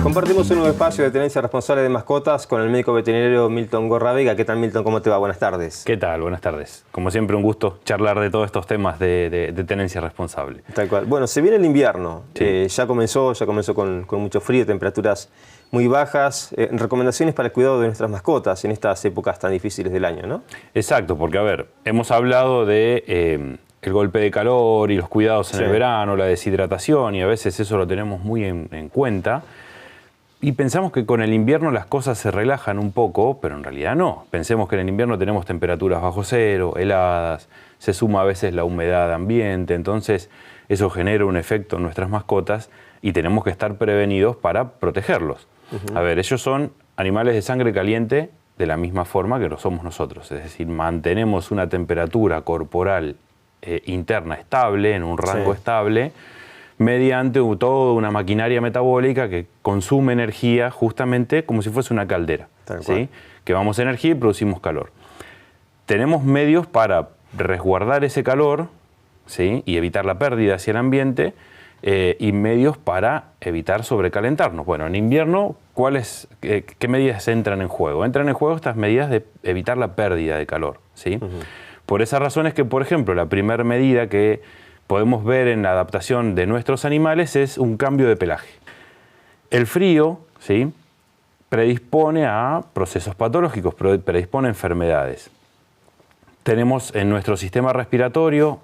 Compartimos un nuevo espacio de tenencia responsable de mascotas con el médico veterinario Milton Gorravega. ¿Qué tal, Milton? ¿Cómo te va? Buenas tardes. ¿Qué tal? Buenas tardes. Como siempre, un gusto charlar de todos estos temas de tenencia responsable. Tal cual. Bueno, se viene el invierno. Sí. Ya comenzó con mucho frío, temperaturas muy bajas. Recomendaciones para el cuidado de nuestras mascotas en estas épocas tan difíciles del año, ¿no? Exacto, porque a ver, hemos hablado de el golpe de calor y los cuidados en el verano, la deshidratación, y a veces eso lo tenemos muy en cuenta. Y pensamos que con el invierno las cosas se relajan un poco, pero en realidad no. Pensemos que en el invierno tenemos temperaturas bajo cero, heladas, se suma a veces la humedad ambiente, entonces eso genera un efecto en nuestras mascotas y tenemos que estar prevenidos para protegerlos. A ver, ellos son animales de sangre caliente de la misma forma que lo somos nosotros, es decir, mantenemos una temperatura corporal interna estable, en un rango estable, mediante toda una maquinaria metabólica que consume energía justamente como si fuese una caldera, ¿sí? Quemamos energía y producimos calor. Tenemos medios para resguardar ese calor, ¿sí? Y evitar la pérdida hacia el ambiente, y medios para evitar sobrecalentarnos. Bueno, en invierno, ¿qué medidas entran en juego? Entran en juego estas medidas de evitar la pérdida de calor, ¿sí? Por esa razón es que, por ejemplo, la primera medida que podemos ver en la adaptación de nuestros animales es un cambio de pelaje. El frío, ¿sí?, predispone a procesos patológicos, predispone a enfermedades. Tenemos en nuestro sistema respiratorio,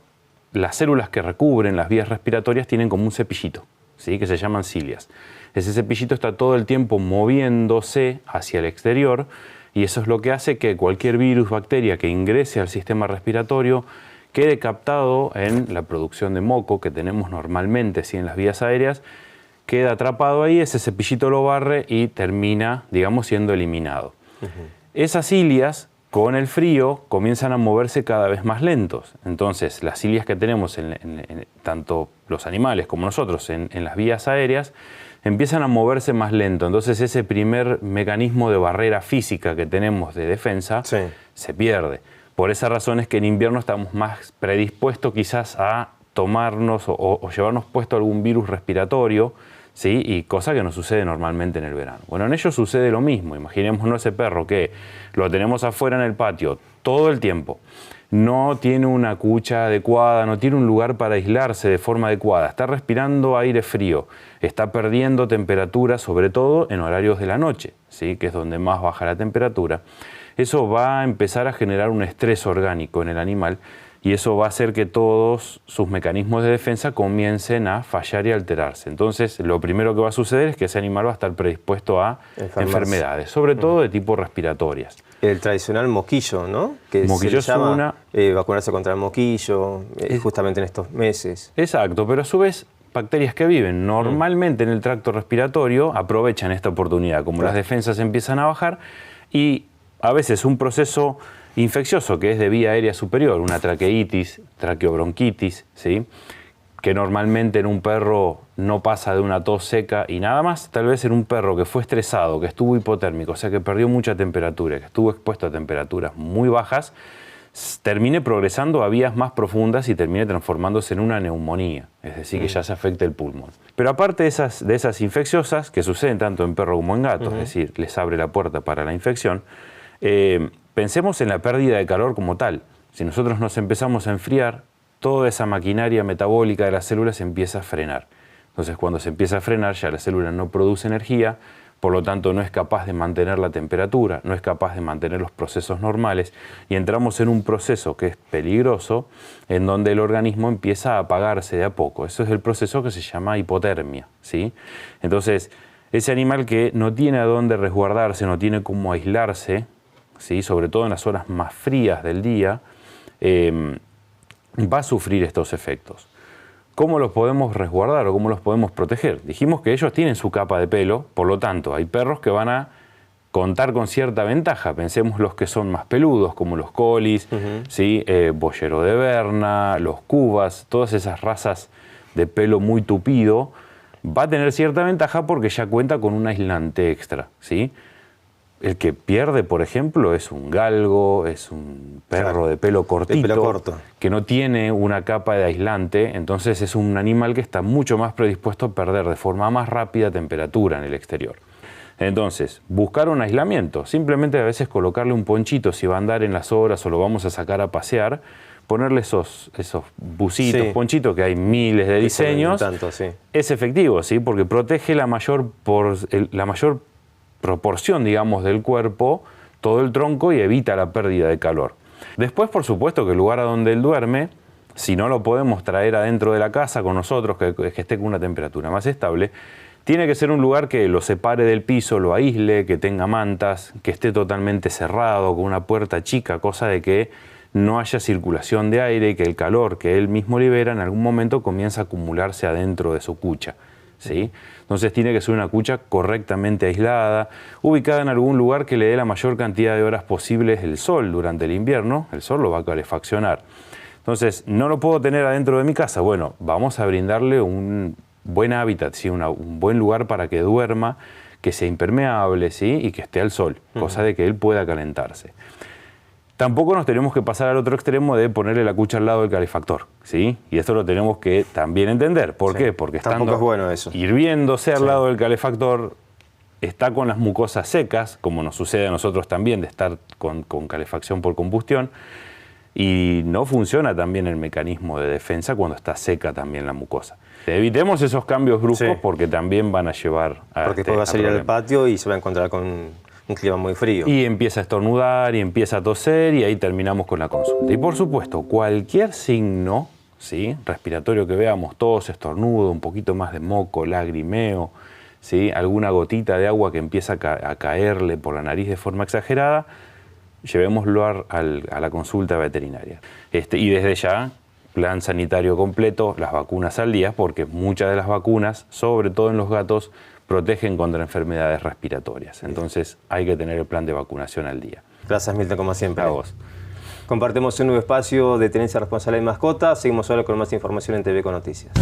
las células que recubren las vías respiratorias tienen como un cepillito, ¿sí?, que se llaman cilias. Ese cepillito está todo el tiempo moviéndose hacia el exterior y eso es lo que hace que cualquier virus, bacteria que ingrese al sistema respiratorio quede captado en la producción de moco que tenemos normalmente, ¿sí?, en las vías aéreas, queda atrapado ahí, ese cepillito lo barre y termina, digamos, siendo eliminado. Esas cilias, con el frío, comienzan a moverse cada vez más lentos. Entonces, las cilias que tenemos, tanto los animales como nosotros, en las vías aéreas, empiezan a moverse más lento. Entonces, ese primer mecanismo de barrera física que tenemos de defensa se pierde. Por esa razón es que en invierno estamos más predispuestos quizás a tomarnos o llevarnos puesto algún virus respiratorio, ¿sí?, y cosa que no sucede normalmente en el verano. Bueno, en ellos sucede lo mismo. Imaginémonos ese perro que lo tenemos afuera en el patio todo el tiempo, no tiene una cucha adecuada, no tiene un lugar para aislarse de forma adecuada, está respirando aire frío, está perdiendo temperatura, sobre todo en horarios de la noche, ¿sí?, que es donde más baja la temperatura. Eso va a empezar a generar un estrés orgánico en el animal y eso va a hacer que todos sus mecanismos de defensa comiencen a fallar y alterarse. Entonces, lo primero que va a suceder es que ese animal va a estar predispuesto a enfermedades, sobre todo de tipo respiratorias. El tradicional moquillo, ¿no? Que moquillo se llama vacunarse contra el moquillo, justamente en estos meses. Exacto, pero a su vez, bacterias que viven normalmente en el tracto respiratorio aprovechan esta oportunidad, como las defensas empiezan a bajar y a veces un proceso infeccioso que es de vía aérea superior, una traqueitis, traqueobronquitis, ¿sí?, que normalmente en un perro no pasa de una tos seca y nada más, tal vez en un perro que fue estresado, que estuvo hipotérmico, o sea que perdió mucha temperatura, que estuvo expuesto a temperaturas muy bajas, termine progresando a vías más profundas y termine transformándose en una neumonía, es decir, que ya se afecta el pulmón. Pero aparte de esas infecciosas, que suceden tanto en perro como en gato, es decir, les abre la puerta para la infección, pensemos en la pérdida de calor como tal. Si nosotros nos empezamos a enfriar, toda esa maquinaria metabólica de las células se empieza a frenar. Entonces, cuando se empieza a frenar, ya la célula no produce energía, por lo tanto no es capaz de mantener la temperatura, no es capaz de mantener los procesos normales y entramos en un proceso que es peligroso, en donde el organismo empieza a apagarse de a poco. Eso es el proceso que se llama hipotermia, ¿sí? Entonces, ese animal que no tiene a dónde resguardarse, no tiene cómo aislarse, ¿sí?, sobre todo en las horas más frías del día, va a sufrir estos efectos. ¿Cómo los podemos resguardar o cómo los podemos proteger? Dijimos que ellos tienen su capa de pelo, por lo tanto, hay perros que van a contar con cierta ventaja. Pensemos los que son más peludos, como los colis, ¿sí?, boyero de Berna, los cubas, todas esas razas de pelo muy tupido, va a tener cierta ventaja porque ya cuenta con un aislante extra, ¿sí? el que pierde, por ejemplo, es un galgo, es un perro de pelo cortito, de pelo corto, que no tiene una capa de aislante, entonces es un animal que está mucho más predispuesto a perder de forma más rápida temperatura en el exterior. Entonces, buscar un aislamiento, simplemente a veces colocarle un ponchito si va a andar en las horas o lo vamos a sacar a pasear, ponerle esos bucitos, sí, ponchitos, que hay miles de diseños, tanto, sí. es efectivo, ¿sí? Porque protege la mayor proporción, digamos, del cuerpo, todo el tronco, y evita la pérdida de calor. Después, por supuesto, que el lugar a donde él duerme, si no lo podemos traer adentro de la casa con nosotros, que esté con una temperatura más estable, tiene que ser un lugar que lo separe del piso, lo aísle, que tenga mantas, que esté totalmente cerrado, con una puerta chica, cosa de que no haya circulación de aire y que el calor que él mismo libera en algún momento comienza a acumularse adentro de su cucha, ¿sí? Entonces tiene que ser una cucha correctamente aislada, ubicada en algún lugar que le dé la mayor cantidad de horas posibles el sol durante el invierno. El sol lo va a calefaccionar. Entonces, no lo puedo tener adentro de mi casa. Bueno, vamos a brindarle un buen hábitat, ¿sí? Un buen lugar para que duerma, que sea impermeable, ¿sí? Y que esté al sol, cosa de que él pueda calentarse. Tampoco nos tenemos que pasar al otro extremo de ponerle la cucha al lado del calefactor, ¿sí? Y esto lo tenemos que también entender. ¿Por qué? Porque tampoco es bueno eso. Hirviéndose al lado del calefactor, está con las mucosas secas, como nos sucede a nosotros también de estar con calefacción por combustión, y no funciona también el mecanismo de defensa cuando está seca también la mucosa. Evitemos esos cambios bruscos porque también van a llevar a porque después va a salir al patio y se va a encontrar con un clima muy frío. Y empieza a estornudar y empieza a toser, y ahí terminamos con la consulta. Y por supuesto, cualquier signo, ¿sí?, respiratorio que veamos, tos, estornudo, un poquito más de moco, lagrimeo, ¿sí?, alguna gotita de agua que empieza a caerle por la nariz de forma exagerada, llevémoslo a la consulta veterinaria. Y desde ya, plan sanitario completo, las vacunas al día, porque muchas de las vacunas, sobre todo en los gatos, protegen contra enfermedades respiratorias. Entonces hay que tener el plan de vacunación al día. Gracias, Milton, como siempre. A vos. Compartimos un nuevo espacio de Tenencia Responsable de Mascotas. Seguimos ahora con más información en TV con Noticias.